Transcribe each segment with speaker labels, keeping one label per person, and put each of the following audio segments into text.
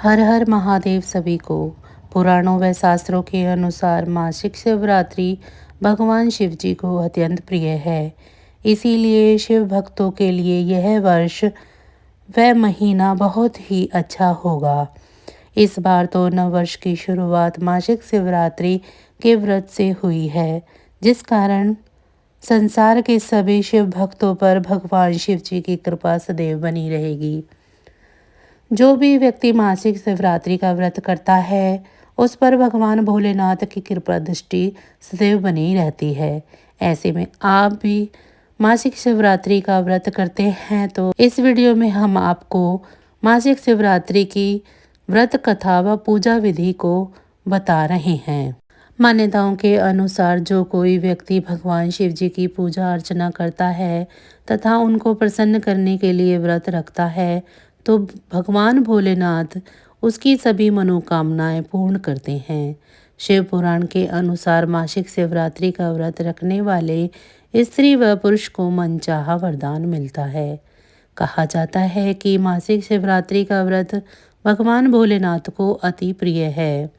Speaker 1: हर हर महादेव सभी को। पुराणों व शास्त्रों के अनुसार मासिक शिवरात्रि भगवान शिव जी को अत्यंत प्रिय है। इसीलिए शिव भक्तों के लिए यह वर्ष व महीना बहुत ही अच्छा होगा। इस बार तो नववर्ष की शुरुआत मासिक शिवरात्रि के व्रत से हुई है, जिस कारण संसार के सभी शिव भक्तों पर भगवान शिव जी की कृपा सदैव बनी रहेगी। जो भी व्यक्ति मासिक शिवरात्रि का व्रत करता है, उस पर भगवान भोलेनाथ की कृपा दृष्टि सदैव बनी रहती है। ऐसे में आप भी मासिक शिवरात्रि का व्रत करते हैं तो इस वीडियो में हम आपको मासिक शिवरात्रि की व्रत कथा व पूजा विधि को बता रहे हैं। मान्यताओं के अनुसार जो कोई व्यक्ति भगवान शिव जी की पूजा अर्चना करता है तथा उनको प्रसन्न करने के लिए व्रत रखता है, तो भगवान भोलेनाथ उसकी सभी मनोकामनाएं पूर्ण करते हैं। शिव पुराण के अनुसार मासिक शिवरात्रि का व्रत रखने वाले स्त्री व पुरुष को मनचाहा वरदान मिलता है। कहा जाता है कि मासिक शिवरात्रि का व्रत भगवान भोलेनाथ को अति प्रिय है।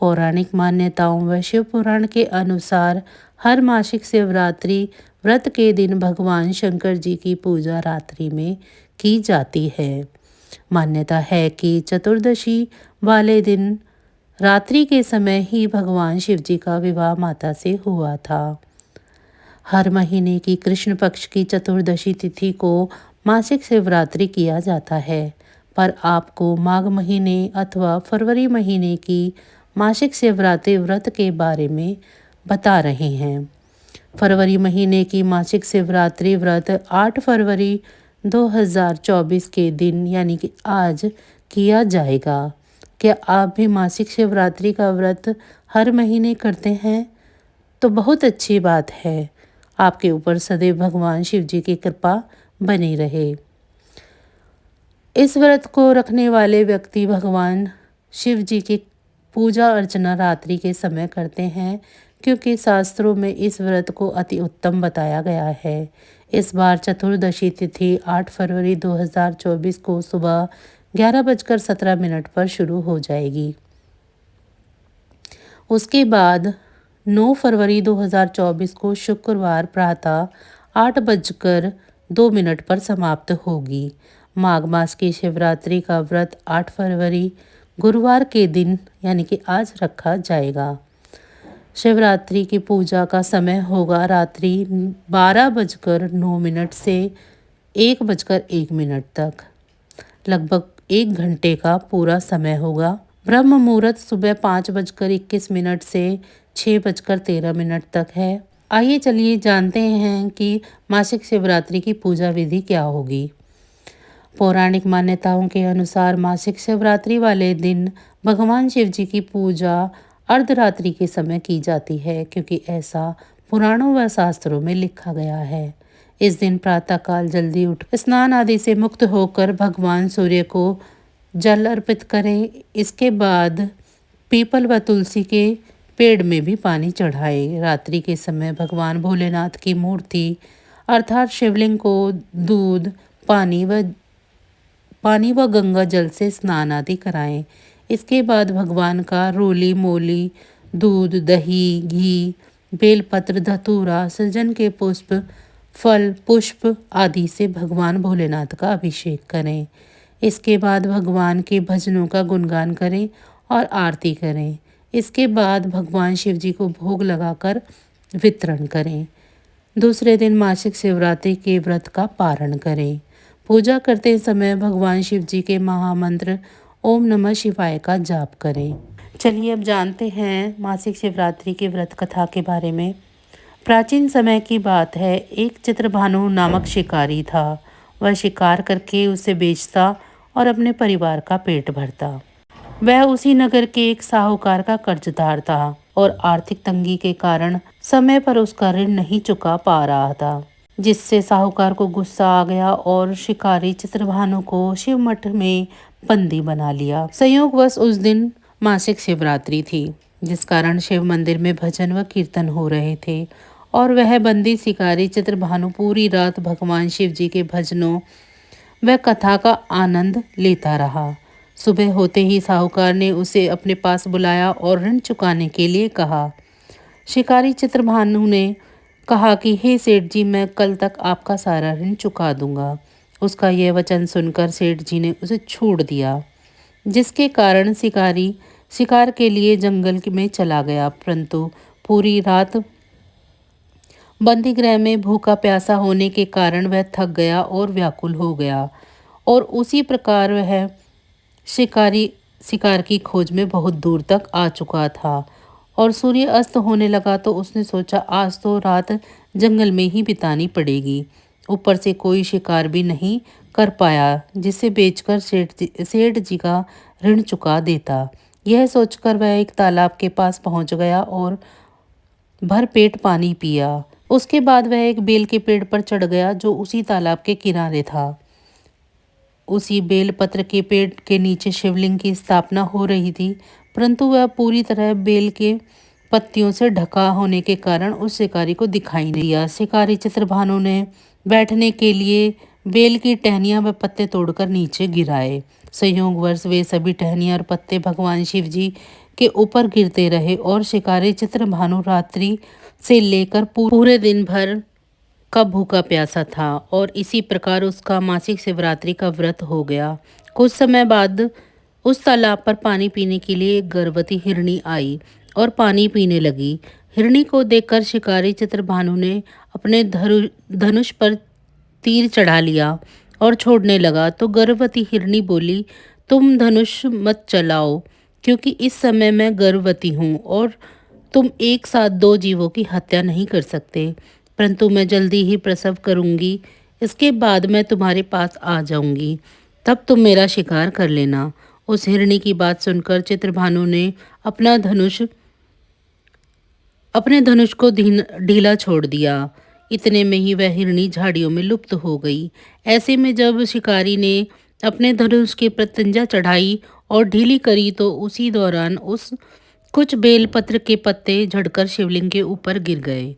Speaker 1: पौराणिक मान्यताओं व शिव पुराण के अनुसार हर मासिक शिवरात्रि व्रत के दिन भगवान शंकर जी की पूजा रात्रि में की जाती है। मान्यता है कि चतुर्दशी वाले दिन रात्रि के समय ही भगवान शिव जी का विवाह माता से हुआ था। हर महीने की कृष्ण पक्ष की चतुर्दशी तिथि को मासिक शिवरात्रि किया जाता है, पर आपको माघ महीने अथवा फरवरी महीने की मासिक शिवरात्रि व्रत के बारे में बता रहे हैं। फरवरी महीने की मासिक शिवरात्रि व्रत 8 फरवरी 2024 के दिन यानी कि आज किया जाएगा। क्या आप भी मासिक शिवरात्रि का व्रत हर महीने करते हैं? तो बहुत अच्छी बात है। आपके ऊपर सदैव भगवान शिव जी की कृपा बनी रहे। इस व्रत को रखने वाले व्यक्ति भगवान शिव जी की पूजा अर्चना रात्रि के समय करते हैं, क्योंकि शास्त्रों में इस व्रत को अति उत्तम बताया गया है। इस बार चतुर्दशी तिथि 8 फरवरी 2024 को सुबह 11:17 पर शुरू हो जाएगी। उसके बाद 9 फरवरी 2024 को शुक्रवार प्रातः 8:02 पर समाप्त होगी। माघ मास की शिवरात्रि का व्रत 8 फरवरी गुरुवार के दिन यानी कि आज रखा जाएगा। शिवरात्रि की पूजा का समय होगा रात्रि 12:09 से 1:01 तक। लगभग 1 घंटे का पूरा समय होगा। ब्रह्म मुहूर्त सुबह 5:21 से 6:13 तक है। आइए चलिए जानते हैं कि मासिक शिवरात्रि की पूजा विधि क्या होगी। पौराणिक मान्यताओं के अनुसार मासिक शिवरात्रि वाले दिन भगवान शिव जी की पूजा अर्धरात्रि के समय की जाती है, क्योंकि ऐसा पुराणों व शास्त्रों में लिखा गया है। इस दिन प्रातःकाल जल्दी उठ स्नान आदि से मुक्त होकर भगवान सूर्य को जल अर्पित करें। इसके बाद पीपल व तुलसी के पेड़ में भी पानी चढ़ाएं। रात्रि के समय भगवान भोलेनाथ की मूर्ति अर्थात शिवलिंग को दूध, पानी व गंगा जल से स्नान आदि कराएं। इसके बाद भगवान का रोली मोली, दूध, दही, घी, बेलपत्र, धतूरा, सृजन के पुष्प, फल, पुष्प आदि से भगवान भोलेनाथ का अभिषेक करें। इसके बाद भगवान के भजनों का गुणगान करें और आरती करें। इसके बाद भगवान शिव जी को भोग लगाकर वितरण करें। दूसरे दिन मासिक शिवरात्रि के व्रत का पारण करें। पूजा करते समय भगवान शिव जी के महामंत्र ओम नमः शिवाय का जाप करें। चलिए अब जानते हैं मासिक शिवरात्रि की व्रत कथा के बारे में। प्राचीन समय की बात है, एक चित्रभानु नामक शिकारी था। वह शिकार करके उसे बेचता और अपने परिवार का पेट भरता। वह उसी नगर के एक साहूकार का कर्जदार था और आर्थिक तंगी के कारण समय पर उसका ऋण नहीं चुका पा रहा था, जिससे साहूकार को गुस्सा आ गया और शिकारी चित्रभानु को शिव मठ में बंदी बना लिया। संयोगवश उस दिन मासिक शिवरात्रि थी, जिस कारण शिव मंदिर में भजन व कीर्तन हो रहे थे और वह बंदी शिकारी चित्रभानु पूरी रात भगवान शिव जी के भजनों व कथा का आनंद लेता रहा। सुबह होते ही साहूकार ने उसे अपने पास बुलाया और ऋण चुकाने के लिए कहा। शिकारी चित्रभानु ने कहा कि हे सेठ जी, मैं कल तक आपका सारा ऋण चुका दूंगा। उसका यह वचन सुनकर सेठ जी ने उसे छोड़ दिया, जिसके कारण शिकारी शिकार के लिए जंगल में चला गया। परंतु पूरी रात बंदी गृह में भूखा प्यासा होने के कारण वह थक गया और व्याकुल हो गया, और उसी प्रकार वह शिकारी शिकार की खोज में बहुत दूर तक आ चुका था। और सूर्य अस्त होने लगा तो उसने सोचा, आज तो रात जंगल में ही बितानी पड़ेगी। ऊपर से कोई शिकार भी नहीं कर पाया जिसे बेचकर सेठ जी का ऋण चुका देता। यह सोचकर वह एक तालाब के पास पहुंच गया और भर पेट पानी पिया। उसके बाद वह एक बेल के पेड़ पर चढ़ गया जो उसी तालाब के किनारे था। उसी बेल पत्र के पेड़ के नीचे शिवलिंग की स्थापना हो रही थी, परंतु वह पूरी तरह बेल के पत्तियों से ढका होने के कारण उस शिकारी को दिखाई नहीं दिया। शिकारी चित्रभानु ने बैठने के लिए बेल की टहनियां व पत्ते तोड़कर नीचे गिराए। संयोगवश वे सभी टहनियां और पत्ते भगवान शिव जी के ऊपर गिरते रहे और शिकारी चित्रभानु रात्रि से लेकर पूरे दिन भर का भूखा प्यासा था, और इसी प्रकार उसका मासिक शिवरात्रि का व्रत हो गया। कुछ समय बाद उस तालाब पर पानी पीने के लिए एक गर्भवती हिरनी आई और पानी पीने लगी। हिरनी को देखकर शिकारी चित्रभानु ने अपने धनुष पर तीर चढ़ा लिया और छोड़ने लगा, तो गर्भवती हिरनी बोली, तुम धनुष मत चलाओ, क्योंकि इस समय मैं गर्भवती हूँ और तुम एक साथ दो जीवों की हत्या नहीं कर सकते। परंतु मैं जल्दी ही प्रसव करूंगी, इसके बाद मैं तुम्हारे पास आ जाऊंगी, तब तुम मेरा शिकार कर लेना। उस हिरनी की बात सुनकर चित्रभानु ने अपने धनुष को ढीला छोड़ दिया। इतने में ही वह हिरनी झाड़ियों में लुप्त हो गई। ऐसे में जब शिकारी ने अपने धनुष की प्रत्यंजा चढ़ाई और ढीली करी तो उसी दौरान उस कुछ बेलपत्र के पत्ते झड़कर शिवलिंग के ऊपर गिर गए।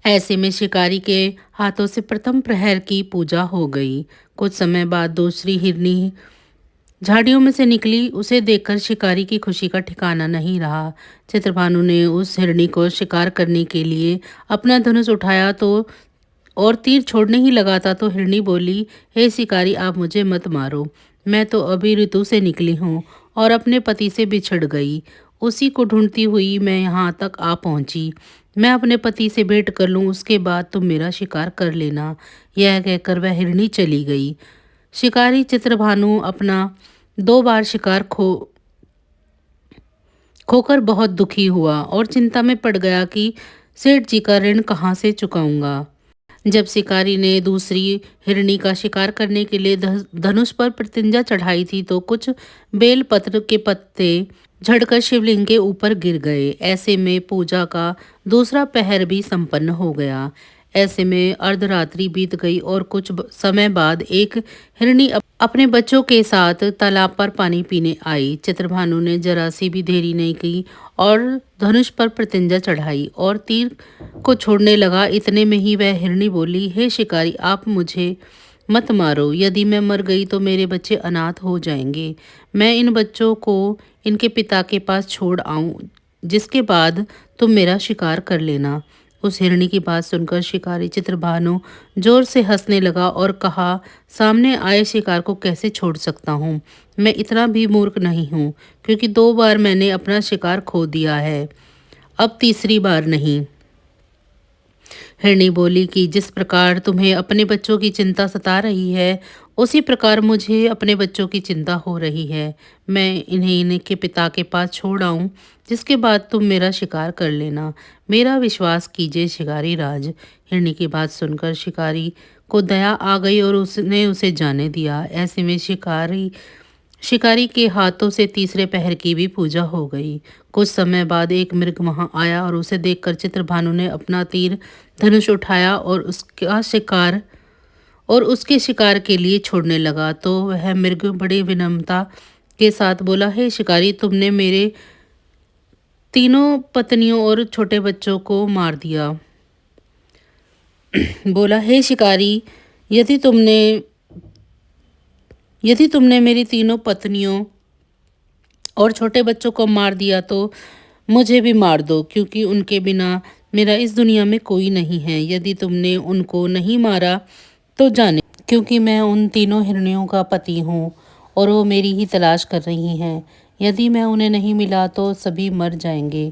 Speaker 1: ऐसे में शिकारी के हाथों से प्रथम प्रहर की पूजा हो गई। कुछ समय बाद दूसरी हिरनी झाड़ियों में से निकली। उसे देखकर शिकारी की खुशी का ठिकाना नहीं रहा। चित्रभानु ने उस हिरनी को शिकार करने के लिए अपना धनुष उठाया तो और तीर छोड़ने ही लगा था तो हिरनी बोली, हे शिकारी, आप मुझे मत मारो, मैं तो अभी ऋतु से निकली हूँ और अपने पति से बिछड़ गई। उसी को ढूंढती हुई मैं यहाँ तक आ पहुँची। मैं अपने पति से भेंट कर लूँ, उसके बाद तुम मेरा शिकार कर लेना। यह कहकर वह हिरनी चली गई। शिकारी चित्रभानु अपना 2 बार शिकार खोकर बहुत दुखी हुआ और चिंता में पड़ गया कि सेठ जी का ऋण कहाँ से चुकाऊंगा। जब शिकारी ने दूसरी हिरनी का शिकार करने के लिए धनुष पर प्रत्यंजा चढ़ाई थी तो कुछ बेलपत्र के पत्ते झड़कर शिवलिंग के ऊपर गिर गए। ऐसे में पूजा का दूसरा पहर भी संपन्न हो गया। ऐसे में अर्धरात्रि बीत गई और कुछ समय बाद एक हिरनी अपने बच्चों के साथ तालाब पर पानी पीने आई। चित्रभानु ने जरा सी भी देरी नहीं की और धनुष पर प्रत्यंजा चढ़ाई और तीर को छोड़ने लगा। इतने में ही वह हिरनी बोली, हे शिकारी, आप मुझे मत मारो, यदि मैं मर गई तो मेरे बच्चे अनाथ हो जाएंगे। मैं इन बच्चों को इनके पिता के पास छोड़ आऊं, जिसके बाद तुम मेरा शिकार कर लेना। उस हिरनी की बात सुनकर शिकारी चित्रभानु जोर से हंसने लगा और कहा, सामने आए शिकार को कैसे छोड़ सकता हूँ? मैं इतना भी मूर्ख नहीं हूँ, क्योंकि 2 बार मैंने अपना शिकार खो दिया है, अब तीसरी बार नहीं। हिरनी बोली कि जिस प्रकार तुम्हें अपने बच्चों की चिंता सता रही है, उसी प्रकार मुझे अपने बच्चों की चिंता हो रही है। मैं इन्हें इनके पिता के पास छोड़ आऊं, जिसके बाद तुम मेरा शिकार कर लेना। मेरा विश्वास कीजिए शिकारी राज। हिरनी की बात सुनकर शिकारी को दया आ गई और उसने उसे जाने दिया। ऐसे में शिकारी के हाथों से तीसरे पहर की भी पूजा हो गई। कुछ समय बाद एक मृग वहां आया और उसे देखकर चित्रभानु ने अपना तीर धनुष उठाया और उसके शिकार के लिए छोड़ने लगा। तो वह मृग बड़ी विनम्रता के साथ बोला, हे शिकारी, तुमने मेरे 3 पत्नियों और छोटे बच्चों को मार दिया। बोला, हे शिकारी, यदि तुमने यदि तुमने मेरी तीनों पत्नियों और छोटे बच्चों को मार दिया तो मुझे भी मार दो, क्योंकि उनके बिना मेरा इस दुनिया में कोई नहीं है। यदि तुमने उनको नहीं मारा तो जाने, क्योंकि मैं उन तीनों हिरणियों का पति हूँ और वो मेरी ही तलाश कर रही हैं। यदि मैं उन्हें नहीं मिला तो सभी मर जाएंगे।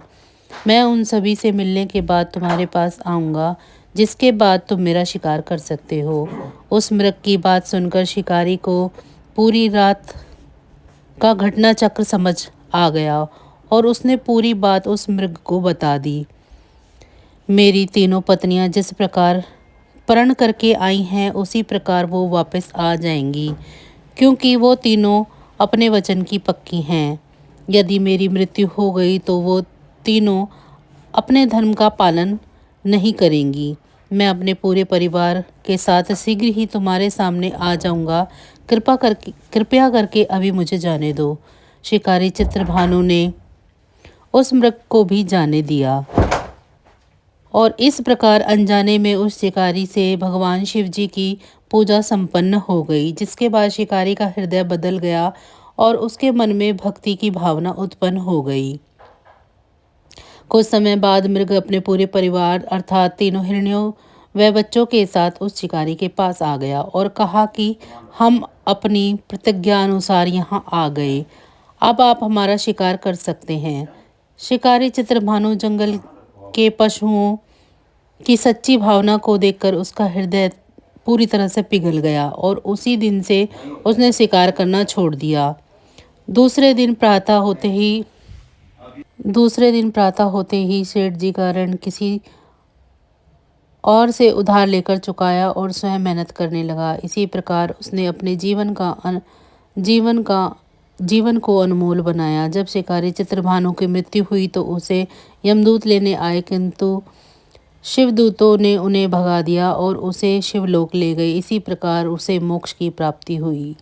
Speaker 1: मैं उन सभी से मिलने के बाद तुम्हारे पास आऊँगा, जिसके बाद तुम मेरा शिकार कर सकते हो। उस मृग की बात सुनकर शिकारी को पूरी रात का घटना चक्र समझ आ गया और उसने पूरी बात उस मृग को बता दी। मेरी तीनों पत्नियां जिस प्रकार प्रण करके आई हैं उसी प्रकार वो वापस आ जाएंगी, क्योंकि वो तीनों अपने वचन की पक्की हैं। यदि मेरी मृत्यु हो गई तो वो तीनों अपने धर्म का पालन नहीं करेंगी। मैं अपने पूरे परिवार के साथ शीघ्र ही तुम्हारे सामने आ जाऊंगा। कृपया करके अभी मुझे जाने दो। शिकारी चित्रभानु ने उस मृग को भी जाने दिया और इस प्रकार अनजाने में उस शिकारी से भगवान शिव जी की पूजा संपन्न हो गई, जिसके बाद शिकारी का हृदय बदल गया और उसके मन में भक्ति की भावना उत्पन्न हो गई। कुछ समय बाद मृग अपने पूरे परिवार अर्थात तीनों हिरणियों व बच्चों के साथ उस शिकारी के पास आ गया और कहा कि हम अपनी प्रतिज्ञा अनुसार यहाँ आ गए, अब आप हमारा शिकार कर सकते हैं। शिकारी चित्रभानु जंगल के पशुओं की सच्ची भावना को देखकर उसका हृदय पूरी तरह से पिघल गया और उसी दिन से उसने शिकार करना छोड़ दिया। दूसरे दिन प्रातः होते ही सेठ जी का ऋण किसी और से उधार लेकर चुकाया और स्वयं मेहनत करने लगा। इसी प्रकार उसने अपने जीवन को अनमोल बनाया। जब शिकारी चित्रभानु की मृत्यु हुई तो उसे यमदूत लेने आए, किंतु शिवदूतों ने उन्हें भगा दिया और उसे शिवलोक ले गए। इसी प्रकार उसे मोक्ष की प्राप्ति हुई।